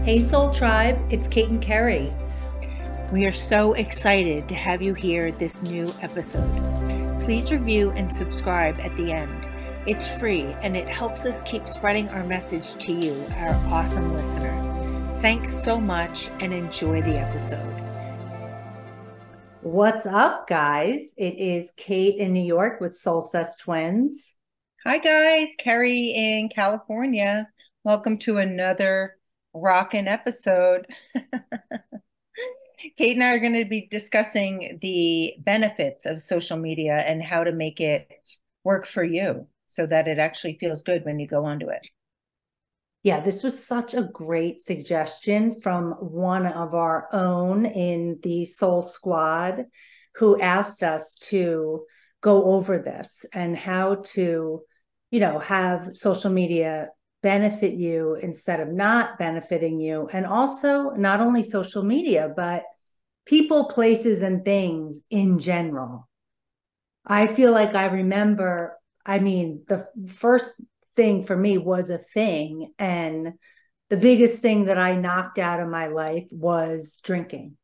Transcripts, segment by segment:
Hey Soul Tribe, it's Kate and Kerry. We are so excited to have you hear this new episode. Please review and subscribe at the end. It's free and it helps us keep spreading our message to you, our awesome listener. Thanks so much and enjoy the episode. What's up, guys? It is Kate in New York with Soulsessed Twins. Hi, guys. Kerry in California. Welcome to another rockin' episode. Kate and I are going to be discussing the benefits of social media and how to make it work for you so that it actually feels good when you go onto it. Yeah, this was such a great suggestion from one of our own in the Soul Squad who asked us to go over this and how to, have social media benefit you instead of not benefiting you. And also not only social media, but people, places, and things in general. I feel like I remember, the first thing for me was a thing. And the biggest thing that I knocked out of my life was drinking,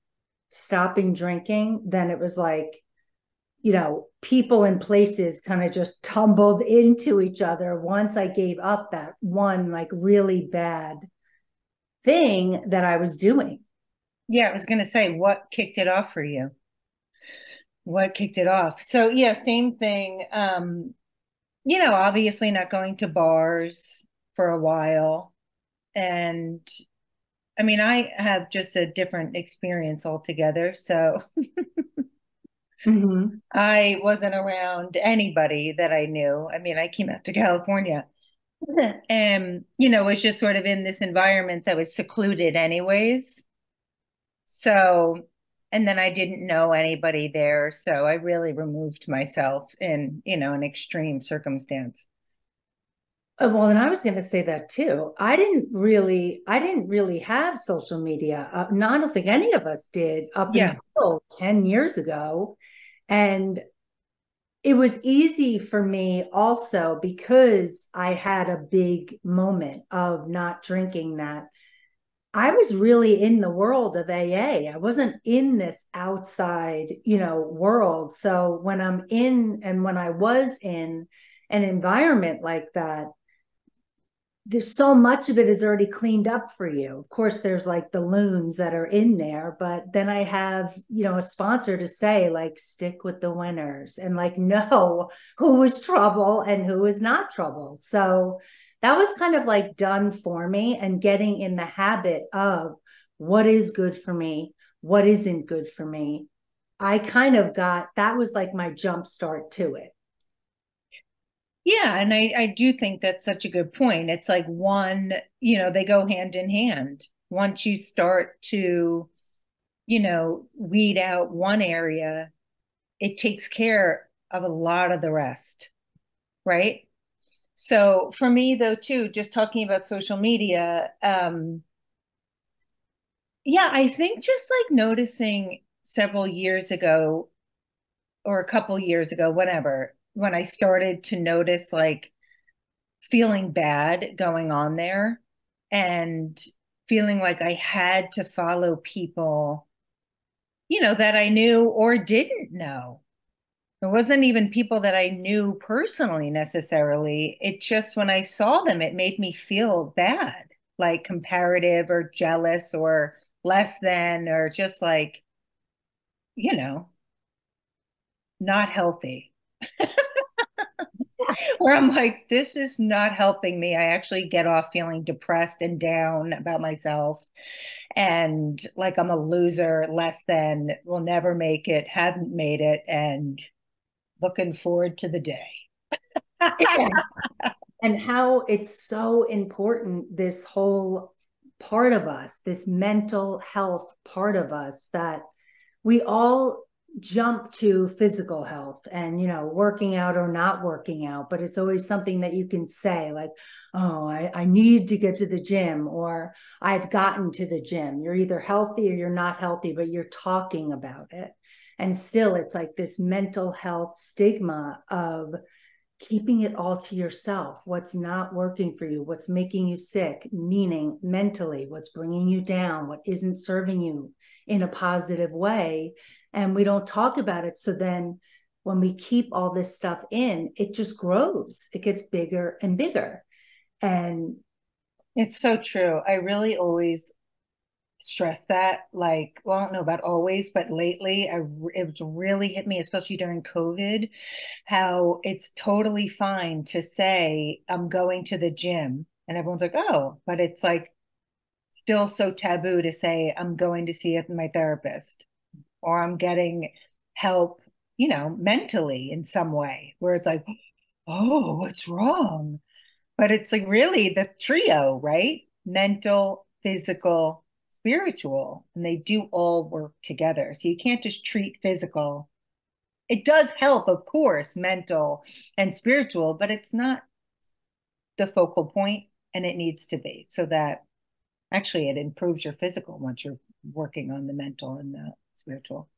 stopping drinking. Then it was like, people and places kind of just tumbled into each other once I gave up that one like really bad thing that I was doing. Yeah, I was going to say, what kicked it off for you? What kicked it off? So yeah, same thing. Obviously not going to bars for a while. And I have just a different experience altogether. So Mm-hmm. I wasn't around anybody that I knew. I came out to California and, was just sort of in this environment that was secluded anyways. So, and then I didn't know anybody there. So I really removed myself in, an extreme circumstance. Well, and I was going to say that too. I didn't really have social media. I don't think any of us did up until 10 years ago. And it was easy for me also because I had a big moment of not drinking that I was really in the world of AA. I wasn't in this outside, world. So when I'm in and when I was in an environment like that, there's so much of it is already cleaned up for you. Of course, there's like the loons that are in there, but then I have, a sponsor to say like, stick with the winners and like, know who is trouble and who is not trouble. So that was kind of like done for me and getting in the habit of what is good for me, what isn't good for me. I kind of that was like my jump start to it. Yeah, and I do think that's such a good point. It's like one, they go hand in hand. Once you start to, weed out one area, it takes care of a lot of the rest, right? So for me, though, too, just talking about social media, yeah, I think just like noticing several years ago or a couple years ago, whatever, when I started to notice like feeling bad going on there and feeling like I had to follow people, that I knew or didn't know. It wasn't even people that I knew personally necessarily. It just, when I saw them, it made me feel bad, like comparative or jealous or less than, or just like, not healthy. Where I'm like, this is not helping me. I actually get off feeling depressed and down about myself and like I'm a loser, less than, will never make it, haven't made it, and looking forward to the day. And how it's so important, this whole part of us, this mental health part of us, that we all jump to physical health and working out or not working out, but it's always something that you can say like, oh, I need to get to the gym, or I've gotten to the gym. You're either healthy or you're not healthy, but you're talking about it. And still it's like this mental health stigma of keeping it all to yourself, what's not working for you, what's making you sick, meaning mentally, what's bringing you down, what isn't serving you in a positive way. And we don't talk about it. So then when we keep all this stuff in, it just grows. It gets bigger and bigger. And it's so true. I really always stress that, like, well, I don't know about always, but lately it's really hit me, especially during COVID, how it's totally fine to say I'm going to the gym and everyone's like, oh, but it's like still so taboo to say I'm going to see my therapist or I'm getting help, mentally in some way, where it's like, oh, what's wrong? But it's like really the trio, right? Mental, physical, spiritual, and they do all work together. So you can't just treat physical. It does help, of course, mental and spiritual, but it's not the focal point, and it needs to be, so that actually it improves your physical once you're working on the mental and the spiritual.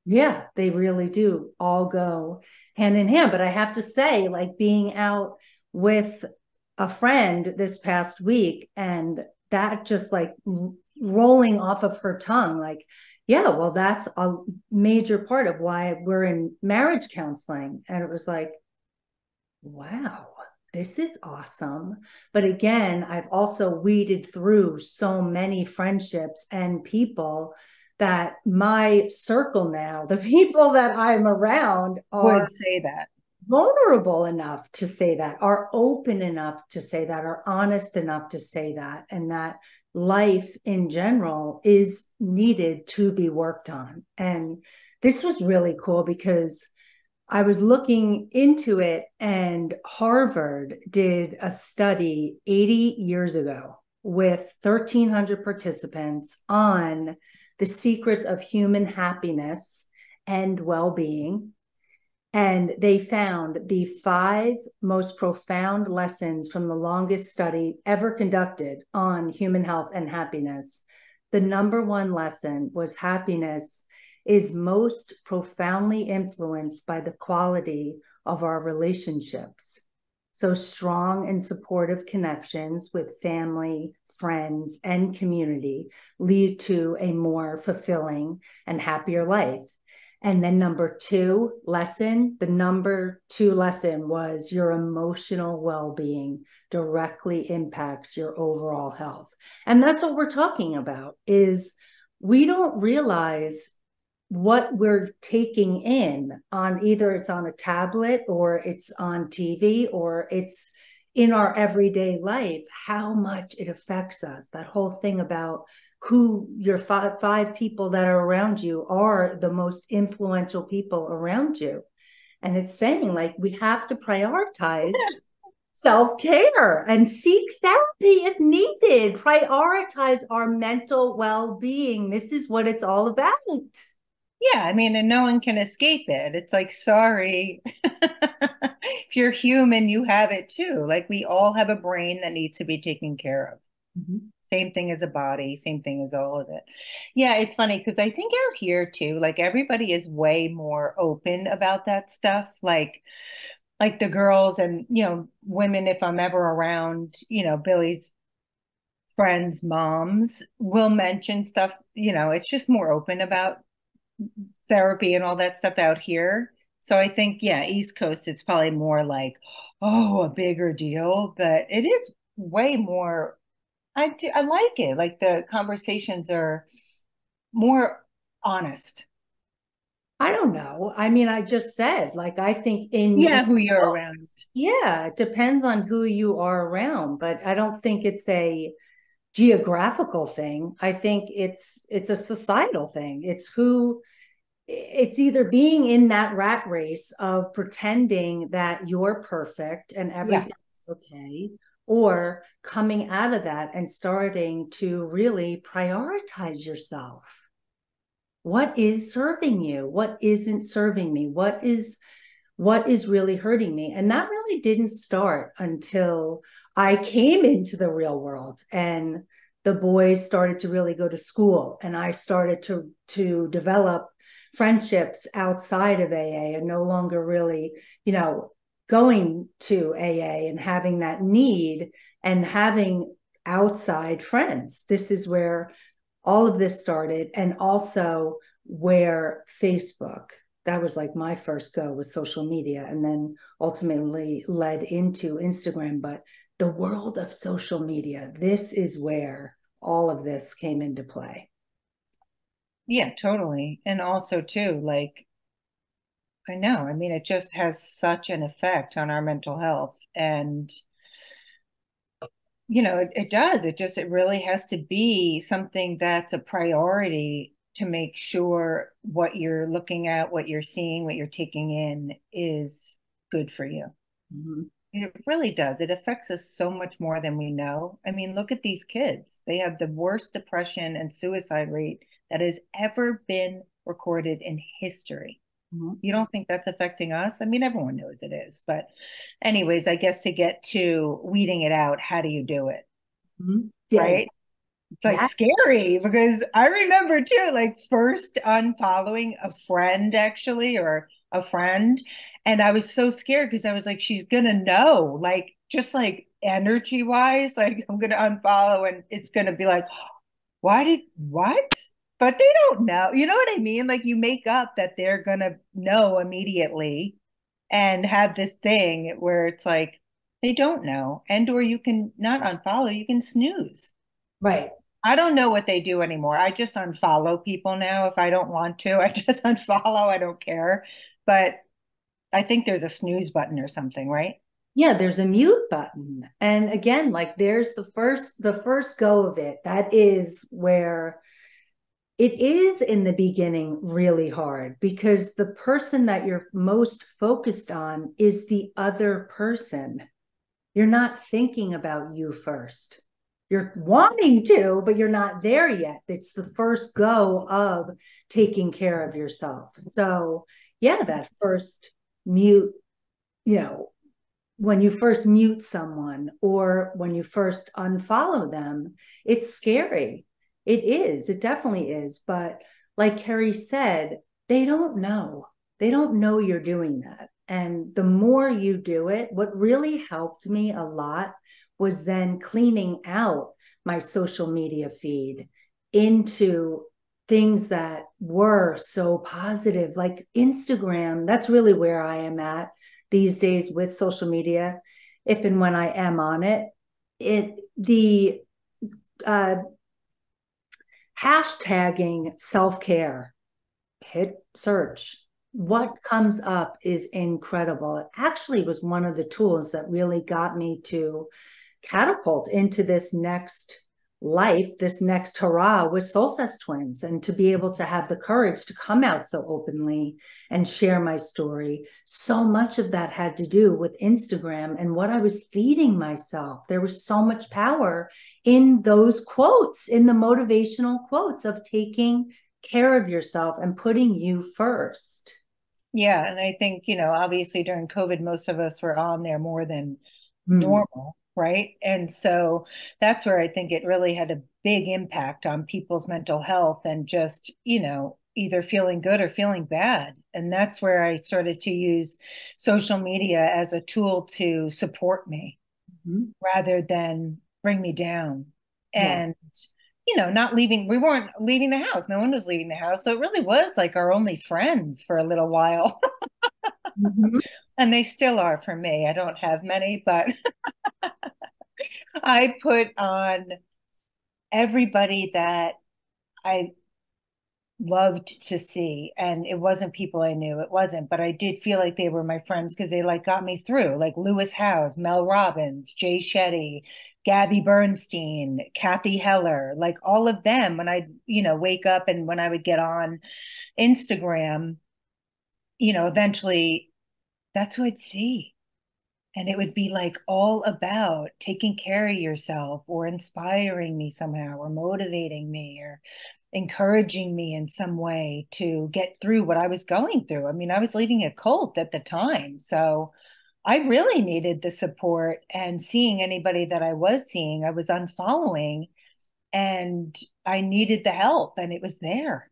yeah, they really do all go hand in hand. But I have to say, like being out with a friend this past week, and that just like rolling off of her tongue, like, yeah, well, that's a major part of why we're in marriage counseling. And it was like, wow, this is awesome. But again, I've also weeded through so many friendships and people that my circle now, the people that I'm around, are Would say that. vulnerable enough to say that, are open enough to say that, are honest enough to say that, and that life in general is needed to be worked on. And this was really cool because I was looking into it, and Harvard did a study 80 years ago with 1,300 participants on the secrets of human happiness and well-being. And they found the 5 most profound lessons from the longest study ever conducted on human health and happiness. The number one lesson was happiness is most profoundly influenced by the quality of our relationships. So strong and supportive connections with family, friends, and community lead to a more fulfilling and happier life. And then the number 2 lesson was your emotional well-being directly impacts your overall health. And that's what we're talking about, is we don't realize what we're taking in on, either it's on a tablet or it's on TV or it's in our everyday life, how much it affects us. That whole thing about who your five people that are around you are the most influential people around you. And it's saying like, we have to prioritize self-care and seek therapy if needed, prioritize our mental well-being. This is what it's all about. Yeah, I mean, and no one can escape it. It's like, sorry, if you're human, you have it too. Like we all have a brain that needs to be taken care of. Mm-hmm. Same thing as a body, same thing as all of it. Yeah, it's funny because I think out here too, like everybody is way more open about that stuff. Like the girls and, women, if I'm ever around, Billy's friends' moms will mention stuff, it's just more open about therapy and all that stuff out here. So I think, yeah, East Coast, it's probably more like, oh, a bigger deal, but it is way more. I like it. Like the conversations are more honest. I don't know. I mean, I just said, like, I think Yeah, who you're around. yeah, it depends on who you are around, but I don't think it's a geographical thing. I think it's a societal thing. It's either being in that rat race of pretending that you're perfect and Yeah. everything's okay, or coming out of that and starting to really prioritize yourself. What is serving you? What isn't serving me? What is really hurting me? And that really didn't start until I came into the real world and the boys started to really go to school, and I started to develop friendships outside of AA and no longer really, going to AA and having that need and having outside friends. This is where all of this started, and also where Facebook, that was like my first go with social media, and then ultimately led into Instagram. But the world of social media, this is where all of this came into play. Yeah, totally. And also too, like, I know, I mean, it just has such an effect on our mental health. And, it does. It really has to be something that's a priority to make sure what you're looking at, what you're seeing, what you're taking in is good for you. Mm-hmm. It really does. It affects us so much more than we know. I mean, look at these kids. They have the worst depression and suicide rate that has ever been recorded in history. Mm-hmm. You don't think that's affecting us? I mean, everyone knows it is. But anyways, I guess to get to weeding it out, how do you do it? Mm-hmm. Yeah. Right? It's like Yeah. scary because I remember too, like first unfollowing a friend actually, or a friend. And I was so scared because I was like, she's gonna know, like just like energy wise, like I'm gonna unfollow and it's gonna be like, what? But they don't know. You know what I mean? Like you make up that they're gonna know immediately and have this thing where it's like they don't know. And or you can not unfollow, you can snooze. Right. I don't know what they do anymore. I just unfollow people now if I don't want to. I just unfollow. I don't care. But I think there's a snooze button or something, right? Yeah, there's a mute button. And again, like there's the first go of it. That is where it is in the beginning really hard, because the person that you're most focused on is the other person. You're not thinking about you first. You're wanting to, but you're not there yet. It's the first go of taking care of yourself. So, yeah, that first mute, you know, when you first mute someone or when you first unfollow them, it's scary. It is. It definitely is. But like Kerry said, they don't know. They don't know you're doing that. And the more you do it, what really helped me a lot was then cleaning out my social media feed into things that were so positive, like Instagram. That's really where I am at these days with social media. If and when I am on it, the uh, hashtagging self-care, hit search. What comes up is incredible. It actually was one of the tools that really got me to catapult into this next life, this next hurrah with Soulsessed Twins, and to be able to have the courage to come out so openly and share my story. So much of that had to do with Instagram and what I was feeding myself. There was so much power in those quotes, in the motivational quotes of taking care of yourself and putting you first. Yeah. And I think, obviously during COVID, most of us were on there more than normal. Right. And so that's where I think it really had a big impact on people's mental health and just, either feeling good or feeling bad. And that's where I started to use social media as a tool to support me rather than bring me down. Yeah. And, we weren't leaving the house. No one was leaving the house. So it really was like our only friends for a little while. And they still are for me. I don't have many, but I put on everybody that I loved to see. And it wasn't people I knew. It wasn't, but I did feel like they were my friends because they like got me through, like Lewis Howes, Mel Robbins, Jay Shetty, Gabby Bernstein, Kathy Heller, like all of them. When I, wake up and when I would get on Instagram, eventually that's who I'd see. And it would be like all about taking care of yourself or inspiring me somehow or motivating me or encouraging me in some way to get through what I was going through. I mean, I was leaving a cult at the time. So I really needed the support, and seeing anybody that I was seeing, I was unfollowing, and I needed the help and it was there.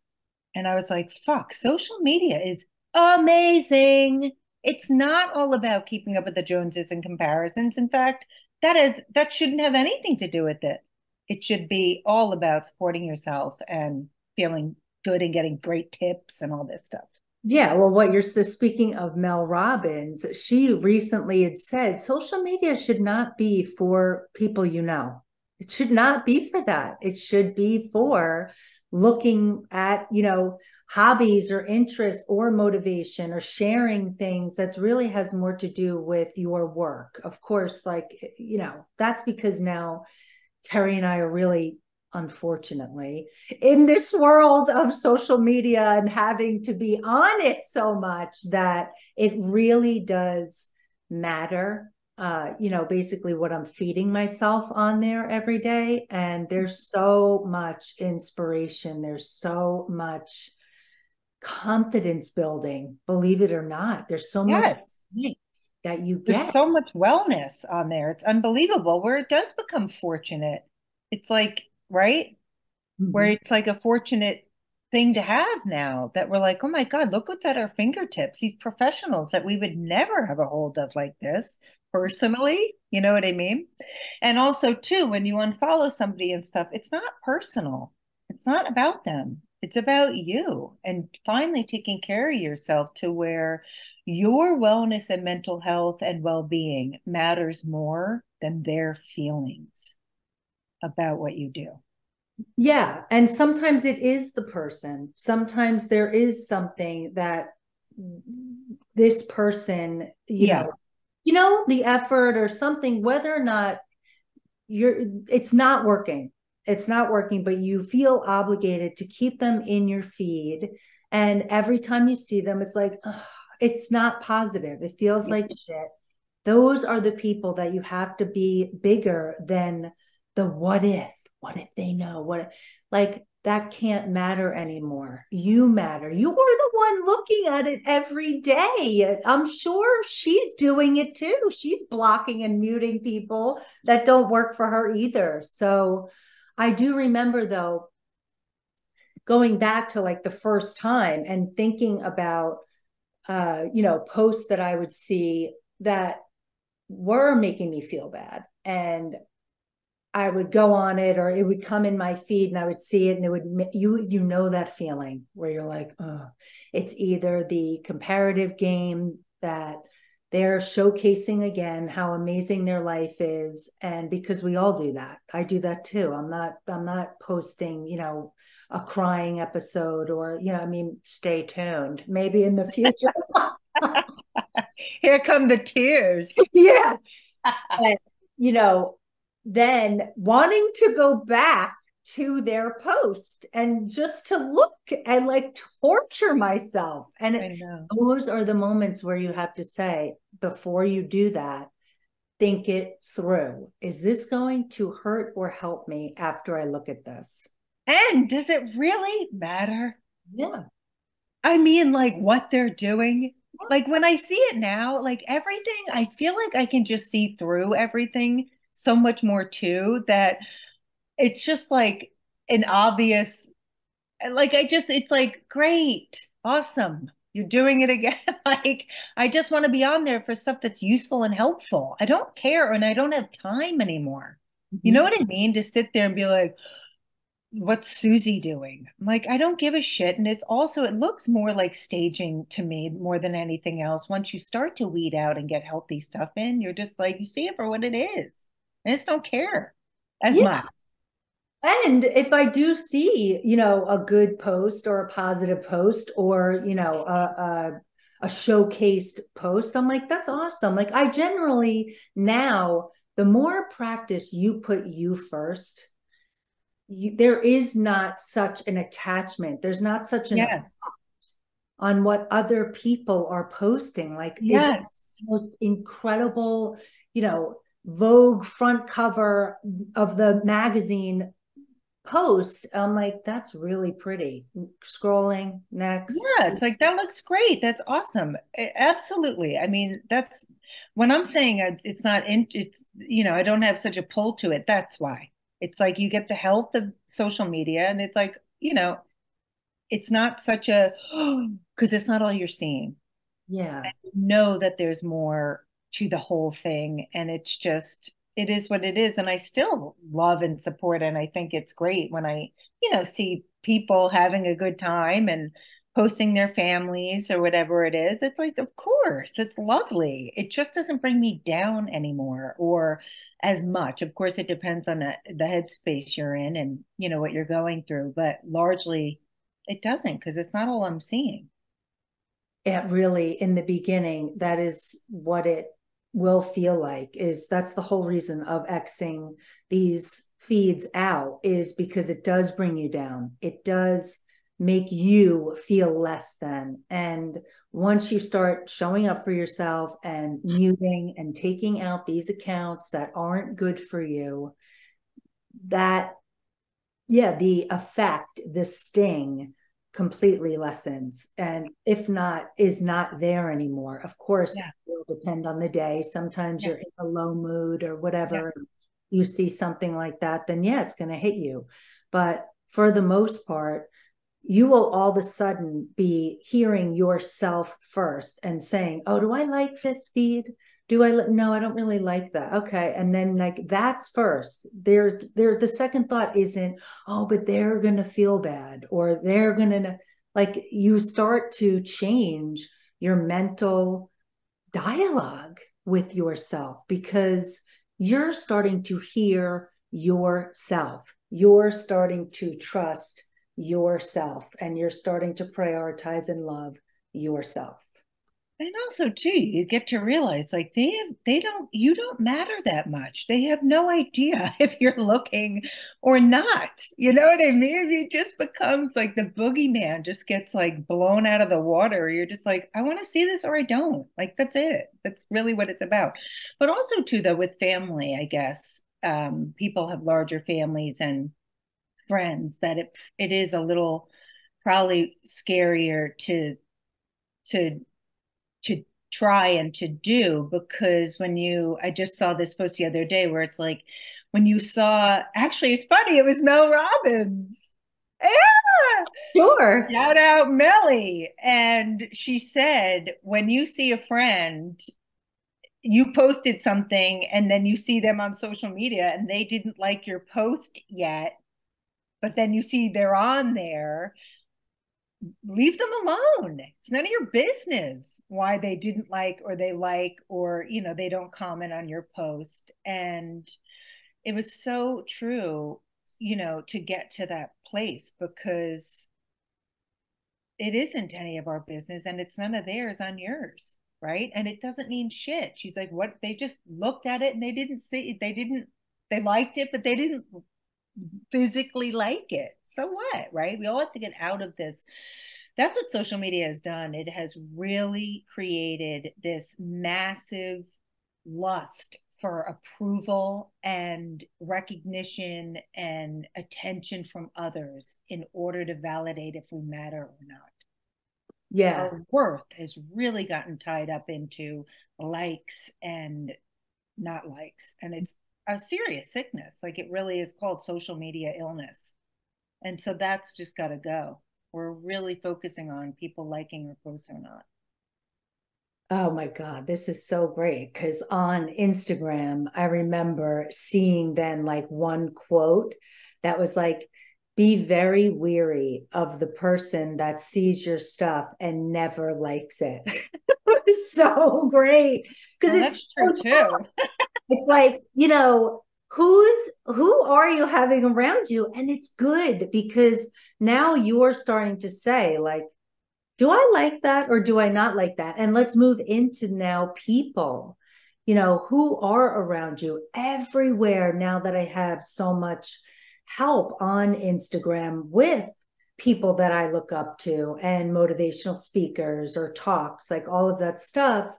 And I was like, fuck, social media is amazing. It's not all about keeping up with the Joneses and comparisons. In fact, that shouldn't have anything to do with it. It should be all about supporting yourself and feeling good and getting great tips and all this stuff. Yeah, well, what you're speaking of Mel Robbins, she recently had said social media should not be for people you know. It should not be for that. It should be for looking at, hobbies or interests or motivation or sharing things that really has more to do with your work. Of course, that's because now Kerry and I are really, unfortunately, in this world of social media and having to be on it so much that it really does matter. Basically what I'm feeding myself on there every day. And there's so much inspiration. There's so much confidence building, believe it or not. There's so much that you There's get. so much wellness on there. It's unbelievable where it does become fortunate. It's like, right? Where it's like a fortunate thing to have now that we're like, oh my God, look what's at our fingertips. These professionals that we would never have a hold of like this personally. You know what I mean? And also, too, when you unfollow somebody and stuff, it's not personal. It's not about them. It's about you and finally taking care of yourself to where your wellness and mental health and well-being matters more than their feelings about what you do. Yeah. And sometimes it is the person. Sometimes there is something that this person, the effort or something, whether or not it's not working. It's not working, but you feel obligated to keep them in your feed. And every time you see them, it's like, it's not positive. It feels like shit. Those are the people that you have to be bigger than the what if they know that can't matter anymore. You matter. You are the one looking at it every day. I'm sure she's doing it too. She's blocking and muting people that don't work for her either. So I do remember though, going back to like the first time and thinking about, posts that I would see that were making me feel bad. And I would go on it or it would come in my feed and I would see it and it would, that feeling where you're like, oh, it's either the comparative game that they're showcasing again, how amazing their life is. And because we all do that, I do that too. I'm not posting, a crying episode or, stay tuned, maybe in the future. Here come the tears. Yeah. And, then wanting to go back to their post and just to look and like torture myself. And those are the moments where you have to say, before you do that, think it through. Is this going to hurt or help me after I look at this? And does it really matter? Yeah. I mean, like what they're doing. Like when I see it now, like everything, I feel like I can just see through everything so much more too, that it's just like an obvious, it's like, great, awesome. You're doing it again. Like, I just want to be on there for stuff that's useful and helpful. I don't care. And I don't have time anymore. You know what I mean? To sit there and be like, what's Susie doing? I'm like, I don't give a shit. And it looks more like staging to me more than anything else. Once you start to weed out and get healthy stuff in, you're just like, you see it for what it is. I just don't care as much. And if I do see, a good post or a positive post or, a showcased post, I'm like, that's awesome. Like I generally now, the more practice you put you first, there is not such an attachment. There's not such an effect on what other people are posting. Like it's the most incredible, Vogue front cover of the magazine post. I'm like, that's really pretty. Scrolling next. Yeah, it's like that looks great. That's awesome. Absolutely. I mean, that's when I'm saying it's not I don't have such a pull to it. That's why. It's like you get the health of social media and it's like, it's not such a because it's not all you're seeing. Yeah. Know that there's more to the whole thing, and it's just, it is what it is. And I still love and support, and I think it's great when I, see people having a good time and posting their families or whatever it is. It's like, of course, it's lovely. It just doesn't bring me down anymore, or as much. Of course, it depends on the headspace you're in and what you're going through, but largely it doesn't, because it's not all I'm seeing. It really, in the beginning, that is what it will feel like. That's the whole reason of Xing these feeds out, is because it does bring you down. It does make you feel less than. And once you start showing up for yourself and muting and taking out these accounts that aren't good for you, that, yeah, the effect, the sting completely lessens, and if not, is not there anymore. Of course, Yeah. it will depend on the day. Sometimes Yeah. you're in a low mood or Yeah. whatever, you see something like that, then yeah, it's going to hit you. But for the most part, you will all of a sudden be hearing yourself first and saying, oh, do I like this feed? No, I don't really like that. Okay. And then like that's first. The second thought isn't, oh, but they're gonna feel bad, or they're gonna, like, you start to change your mental dialogue with yourself, because you're starting to hear yourself. You're starting to trust yourself, and you're starting to prioritize and love yourself. And also too, you get to realize like you don't matter that much. They have no idea if you're looking or not. You know what I mean? It just becomes like the boogeyman just gets like blown out of the water. You're just like, I want to see this or I don't. Like that's it. That's really what it's about. But also too, though, with family, I guess, people have larger families and friends, that it is a little probably scarier to to try and to do, because I just saw this post the other day where it's like, when you saw, actually it's funny, it was Mel Robbins. Yeah. Sure. Shout out Melly. And she said, when you see a friend, you posted something and then you see them on social media and they didn't like your post yet, but then you see they're on there, leave them alone. It's none of your business why they didn't like, or they like, or they don't comment on your post. And it was so true, to get to that place, because it isn't any of our business and it's none of theirs on yours, right? And it doesn't mean shit. She's like, what? They just looked at it and they liked it, but they didn't physically like it. So what, right? We all have to get out of this. That's what social media has done. It has really created this massive lust for approval and recognition and attention from others in order to validate if we matter or not. Yeah. Our worth has really gotten tied up into likes and not likes. And it's a serious sickness. Like it really is called social media illness. And so that's just got to go. We're really focusing on people liking our posts or not. Oh my God, this is so great. Because on Instagram, I remember seeing then like one quote that was like, be very weary of the person that sees your stuff and never likes it. It was so great. Because Well, it's that's true so too. it's like, who are you having around you? And it's good, because now you're starting to say, like, do I like that or do I not like that? And let's move into now people, who are around you everywhere, now that I have so much help on Instagram with people that I look up to and motivational speakers or talks, like all of that stuff.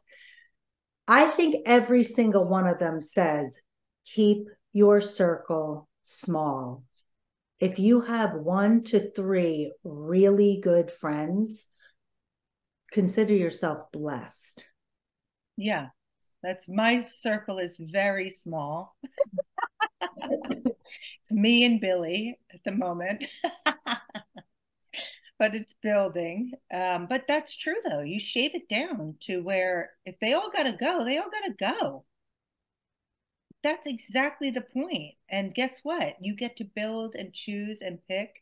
I think every single one of them says, keep your circle small. If you have 1 to 3 really good friends, consider yourself blessed. Yeah, my circle is very small. It's me and Billy at the moment. but it's building. But that's true though. You shave it down to where if they all gotta go, they all gotta go. That's exactly the point. And guess what? You get to build and choose and pick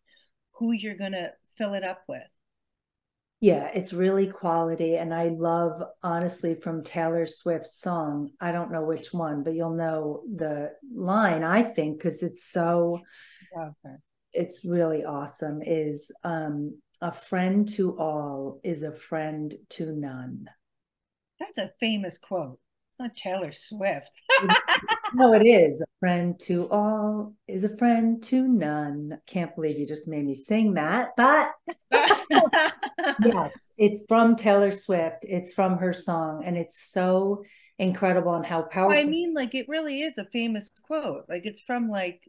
who you're gonna fill it up with. Yeah, it's really quality. And I love, honestly, from Taylor Swift's song, I don't know which one, but you'll know the line, I think, because it's so, Okay. it's really awesome, is a friend to all is a friend to none. That's a famous quote. It's not Taylor Swift. No, it is. A friend to all is a friend to none. Can't believe you just made me sing that. But yes, it's from Taylor Swift. It's from her song. And it's so incredible and how I powerful. mean, like it really is a famous quote. Like it's from like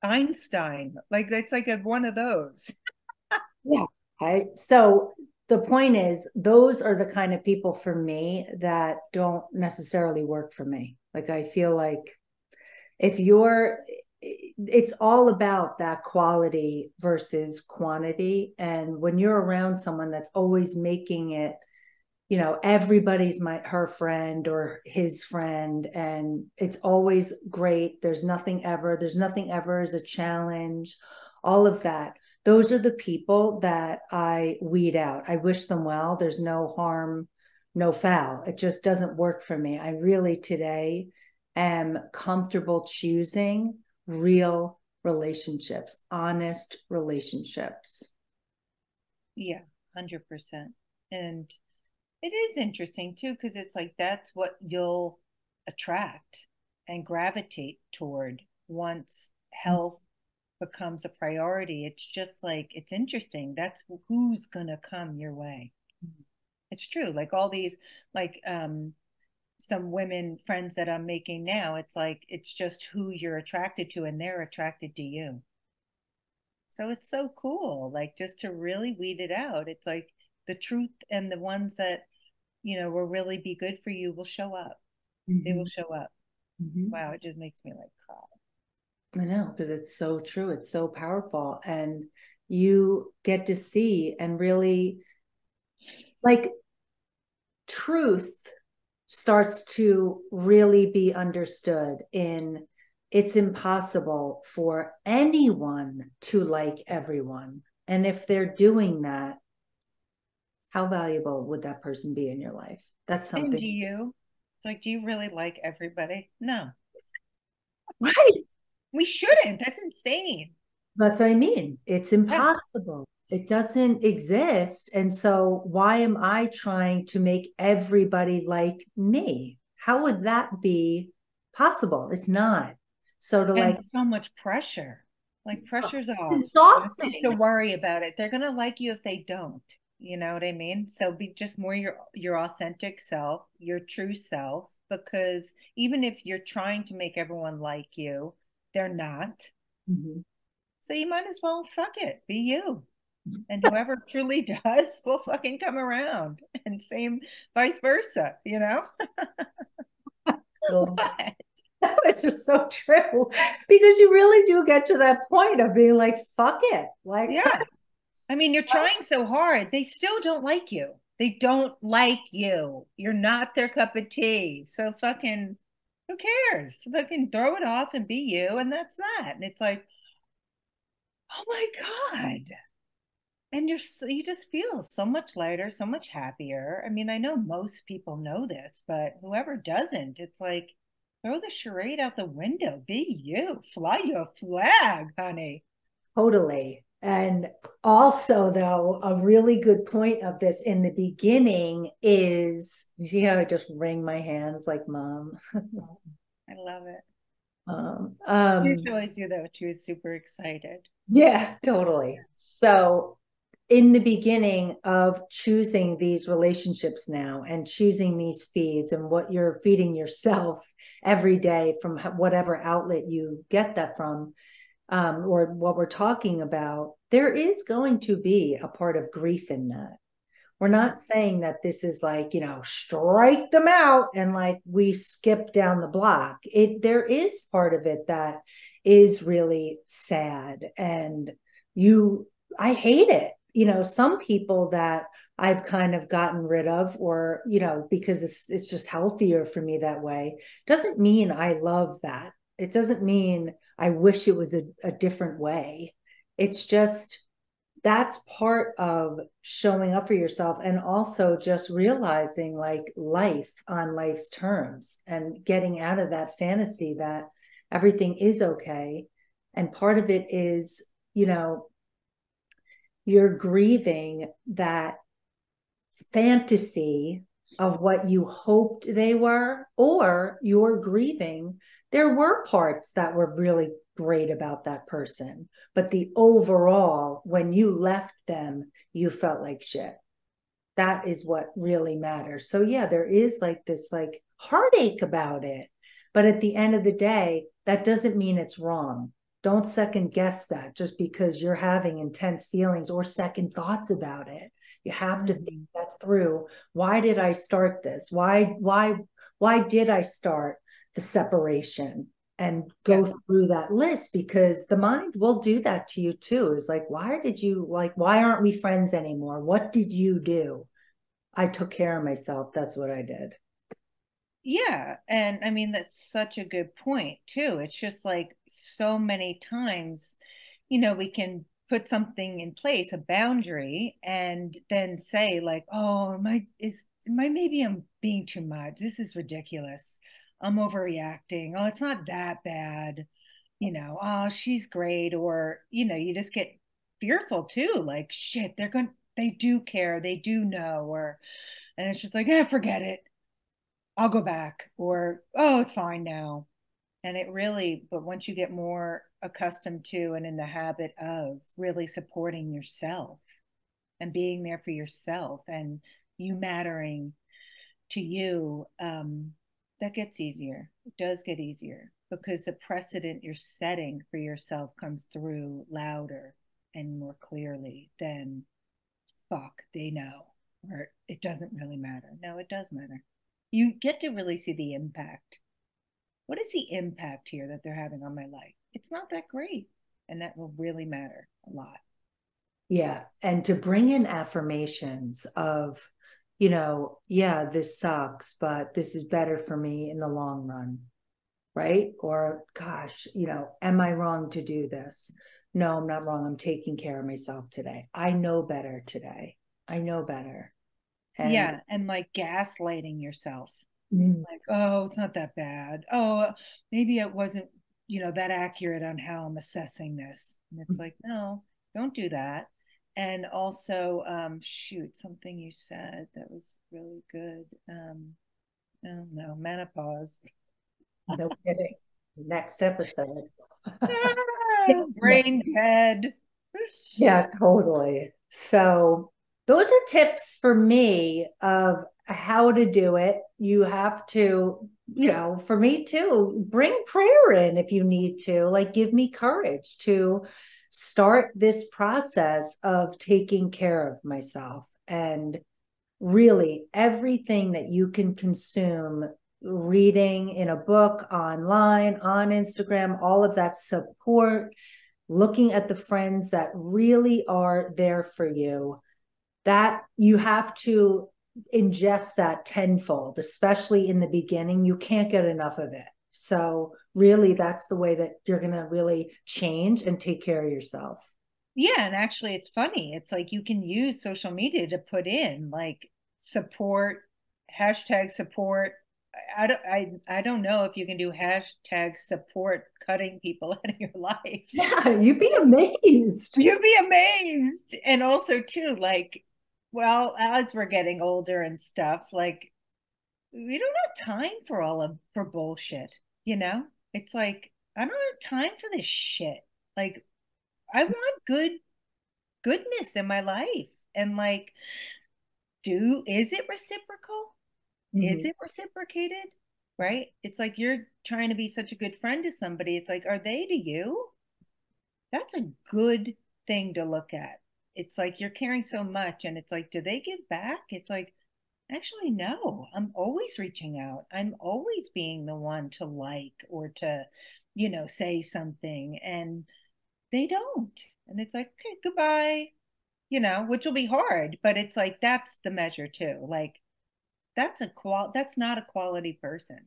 Einstein. Like it's like one of those. Yeah. Okay. So the point is, those are the kind of people for me that don't necessarily work for me. Like I feel like if you're, it's all about that quality versus quantity. And when you're around someone that's always making it, everybody's her friend or his friend, and it's always great. There's nothing ever as a challenge, all of that. Those are the people that I weed out. I wish them well. There's no harm, no foul. It just doesn't work for me. I really today am comfortable choosing real relationships, honest relationships. Yeah, 100%. And it is interesting too, because it's like that's what you'll attract and gravitate toward once health becomes a priority. It's just like, it's interesting. That's who's going to come your way. It's true. Like all these, like, some women friends that I'm making now, it's like, it's just who you're attracted to and they're attracted to you. So it's so cool, like just to really weed it out. It's like the truth and the ones that, will really be good for you will show up. They will show up. Wow, it just makes me like cry. I know, because it's so true. It's so powerful. And you get to see and really, like, truth starts to really be understood in it's impossible for anyone to like everyone. And if they're doing that, how valuable would that person be in your life? That's And something. do you? It's like, do you really like everybody? No. Right. We shouldn't. That's insane. That's what I mean. It's Yeah. impossible. It doesn't exist. And so why am I trying to make everybody like me? How would that be possible? It's not. So to And like, so much pressure. Like pressure's off. You don't have exhausting. to worry about it. They're gonna like you if they don't. You know what I mean? So be just more your authentic self, your true self, because even if you're trying to make everyone like you, they're not. Mhm. So you might as well fuck it, be you. And whoever truly does will fucking come around. And same vice versa, you know? So What? it's just so true because you really do get to that point of being like, fuck it. Like, Yeah. I mean, you're trying so hard. They still don't like you. They don't like you. You're not their cup of tea. So fucking who cares? Fucking throw it off and be you, and that's that. And it's like, oh my God. And you just feel so much lighter, so much happier. I mean, I know most people know this, but whoever doesn't, it's like throw the charade out the window. Be you. Fly your flag, honey. totally. And also, though, a really good point of this in the beginning is, you see how I just wring my hands like mom? I love it. Um, She used um, to always do that. She was super excited. yeah, totally. So, in the beginning of choosing these relationships now and choosing these feeds and what you're feeding yourself every day from whatever outlet you get that from, or what we're talking about, there is going to be a part of grief in that. We're Mhm. not saying that this is like, strike them out and like we skip down the block. There is part of it that is really sad, and I hate it. some people that I've kind of gotten rid of, or, because it's just healthier for me that way, doesn't mean I love that. It doesn't mean I wish it was a different way. It's just, that's part of showing up for yourself, and also just realizing like life on life's terms and getting out of that fantasy that everything is okay. And part of it is, you're grieving that fantasy of what you hoped they were, or you're grieving there were parts that were really great about that person, but the overall, when you left them, you felt like shit. That is what really matters. So yeah, there is like this like heartache about it, but at the end of the day, that doesn't mean it's wrong. Don't second guess that just because you're having intense feelings or second thoughts about it. You have to think that through. Why did I start this? Why did I start the separation? And go through that list, because the mind will do that to you too. Is like, why aren't we friends anymore? What did you do? I took care of myself. That's what I did. Yeah. And I mean, that's such a good point too. It's just like so many times, we can put something in place, a boundary, and then say like, oh, maybe I'm being too much. This is ridiculous. I'm overreacting. Oh, it's not that bad. Oh, she's great. Or, you just get fearful too. Like, shit, they do care. They do know. And it's just like, forget it. I'll go back. Or, oh, it's fine now. And but once you get more accustomed to and in the habit of really supporting yourself and being there for yourself and you mattering to you, that gets easier. It does get easier because the precedent you're setting for yourself comes through louder and more clearly than fuck, they know, or it doesn't really matter. No, it does matter. You get to really see the impact. What is the impact here that they're having on my life? It's not that great. And that will really matter a lot. Yeah. And to bring in affirmations of, yeah, this sucks, but this is better for me in the long run. Right. Or, gosh, am I wrong to do this? No, I'm not wrong. I'm taking care of myself today. I know better today. I know better. And like gaslighting yourself. Mm. Like, oh, it's not that bad. Oh, maybe it wasn't, that accurate on how I'm assessing this. And it's like, no, don't do that. And also, something you said that was really good. I don't know, menopause. No kidding. Next episode. Brain dead. Yeah, totally. So those are tips for me of how to do it. You have to, for me too, bring prayer in if you need to, like give me courage to start this process of taking care of myself. And really everything that you can consume, reading in a book, online, on Instagram, all of that support, looking at the friends that really are there for you, that you have to ingest that tenfold, especially in the beginning. You can't get enough of it. So really, that's the way that you're going to really change and take care of yourself. Yeah, and actually it's funny. It's like you can use social media to put in like support, hashtag support. I don't know if you can do hashtag support cutting people out of your life. Yeah, you'd be amazed. You'd be amazed. And also too, like, well, as we're getting older and stuff, like we don't have time for bullshit, It's like I don't have time for this shit. Like I want goodness in my life. And like, is it reciprocal? Is it reciprocated? Right? It's like you're trying to be such a good friend to somebody. It's like, are they to you? That's a good thing to look at. It's like you're caring so much, and it's like, do they give back? It's like, actually, no. I'm always reaching out. I'm always being the one to like or to, say something, and they don't. And it's like, okay, goodbye. which will be hard, but it's like, that's the measure too. Like, that's not a quality person.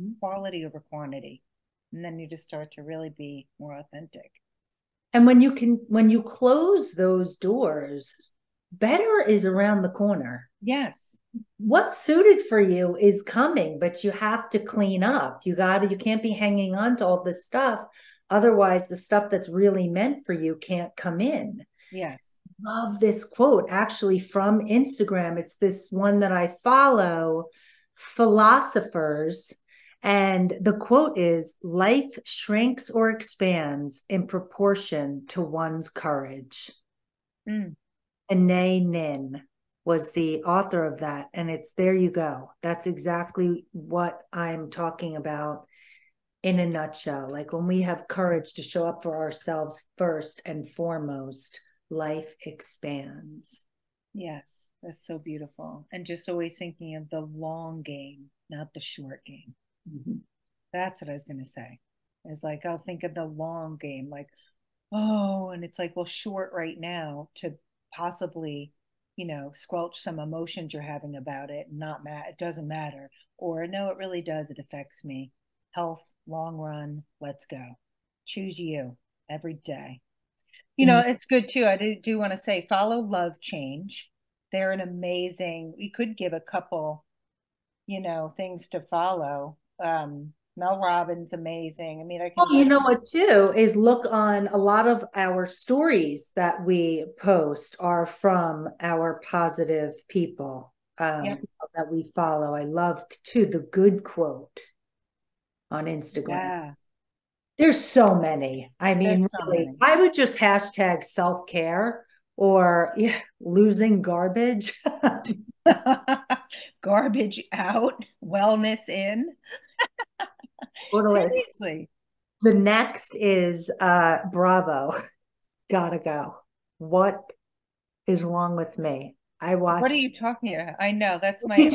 Mm-hmm. Quality over quantity. And then you just start to really be more authentic. And when you close those doors, better is around the corner. Yes. What's suited for you is coming, but you have to clean up. You can't be hanging on to all this stuff. Otherwise, the stuff that's really meant for you can't come in. Yes. Love this quote actually from Instagram. It's this one that I follow, philosophers. And the quote is, life shrinks or expands in proportion to one's courage. Mm. Anaïs Nin was the author of that. And it's, there you go. That's exactly what I'm talking about in a nutshell. Like, when we have courage to show up for ourselves first and foremost, life expands. Yes, that's so beautiful. And just always thinking of the long game, not the short game. Mm-hmm. That's what I was going to say. It's like, I'll think of the long game, like, oh, and it's like, well, short right now to possibly, squelch some emotions you're having about it. It doesn't matter. Or no, it really does. It affects me. Health, long run, let's go. Choose you every day. It's good too. I do want to say, follow Love Change. They're an amazing, we could give a couple, things to follow. Mel Robbins, amazing. I mean, I can. Well, you know what too is, look on a lot of our stories that we post are from our positive people Yep. that we follow. I love too the good quote on Instagram. Yeah. There's so many. I mean, There's so really, many. I would just hashtag self-care or losing garbage. Garbage out, wellness in. Totally. Seriously. The next is Bravo. Gotta go. What is wrong with me? I watch. What are you talking about? I know that's my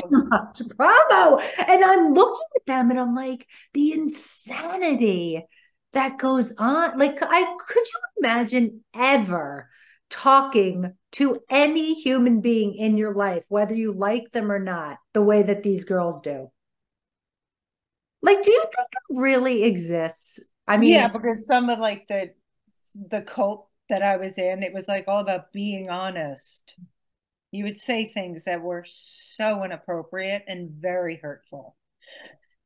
Bravo. And I'm looking at them and I'm like, the insanity that goes on. Like, could you imagine ever talking to any human being in your life, whether you like them or not, the way that these girls do? Like, do you think it really exists? I mean, yeah, because some of like the cult that I was in, it was like all about being honest. You would say things that were so inappropriate and very hurtful,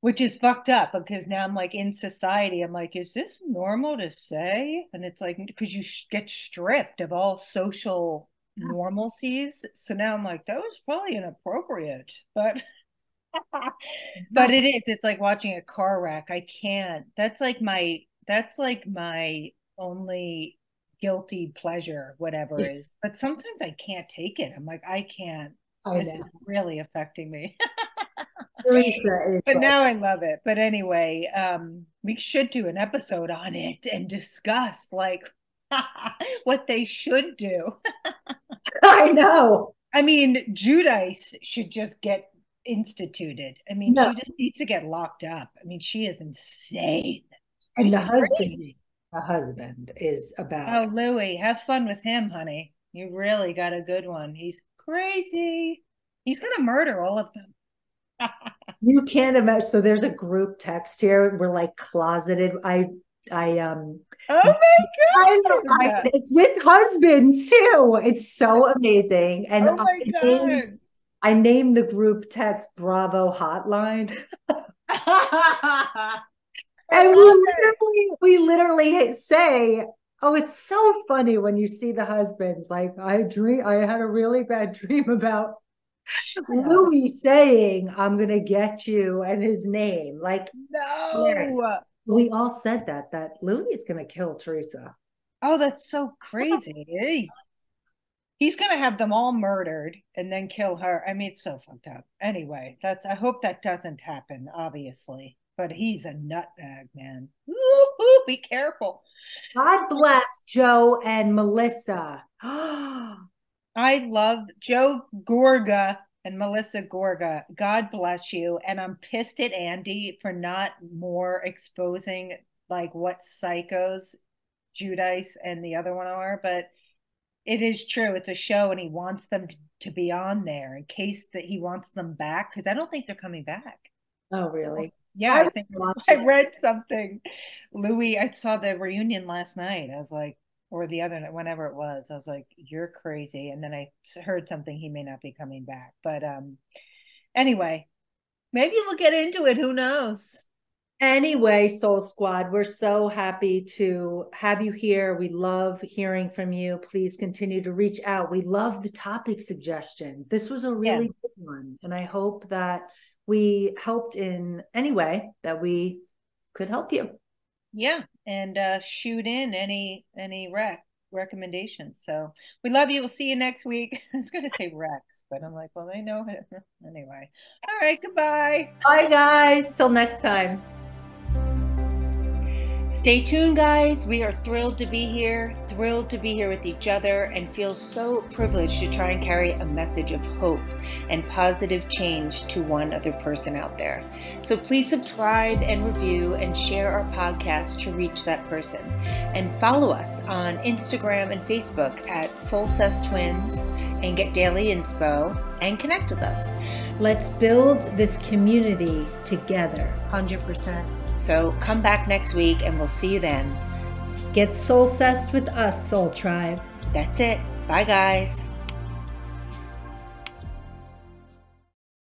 which is fucked up, because now I'm like, in society, I'm like, is this normal to say? And it's like, because you get stripped of all social normalcies. So now I'm like, that was probably inappropriate, but but it is. It's like watching a car wreck. I can't. That's like my only guilty pleasure, whatever is. But sometimes I can't take it. I'm like, I can't. This is really affecting me. But now I love it. But anyway, we should do an episode on it and discuss like what they should do. I know. I mean, Judice should just get instituted. I mean, she just needs to get locked up. I mean, she is insane. And the husband is about. Oh, Louis, have fun with him, honey. You really got a good one. He's crazy. He's gonna murder all of them. You can't imagine. So there's a group text here. We're like closeted. Oh my God. It's with husbands too. It's so amazing. And oh my God. I named the group text Bravo Hotline. And we literally say, oh, it's so funny when you see the husbands. Like, I had a really bad dream about Louis saying, I'm going to get you, and his name. Like, no. We all said that Louis is going to kill Teresa. Oh, that's so crazy. He's going to have them all murdered and then kill her. I mean, it's so fucked up. Anyway, I hope that doesn't happen, obviously. But he's a nutbag, man. Ooh, be careful. God bless Joe and Melissa. I love Joe Gorga and Melissa Gorga. God bless you. And I'm pissed at Andy for not more exposing like what psychos Judice and the other one are. But it is true. It's a show, and he wants them to be on there in case that he wants them back, because I don't think they're coming back. Oh, really? Yeah, I think I read something. Louis, I saw the reunion last night. I was like, or the other night, whenever it was, I was like, you're crazy. And then I heard something, he may not be coming back. But anyway, maybe we'll get into it. Who knows? Anyway, Soul Squad, we're so happy to have you here. We love hearing from you. Please continue to reach out. We love the topic suggestions. This was a really good one. And I hope that we helped in any way that we could help you. Yeah. And shoot in any recommendations. So we love you. We'll see you next week. I was going to say Rex, but I'm like, well, they know it. Anyway. All right. Goodbye. Bye, guys. Till next time. Stay tuned, guys. We are thrilled to be here with each other, and feel so privileged to try and carry a message of hope and positive change to one other person out there. So please subscribe and review and share our podcast to reach that person. And follow us on Instagram and Facebook at Soulsessed Twins and get daily inspo and connect with us. Let's build this community together. 100%. So come back next week and we'll see you then. Get soul-sessed with us, Soul Tribe. That's it. Bye, guys.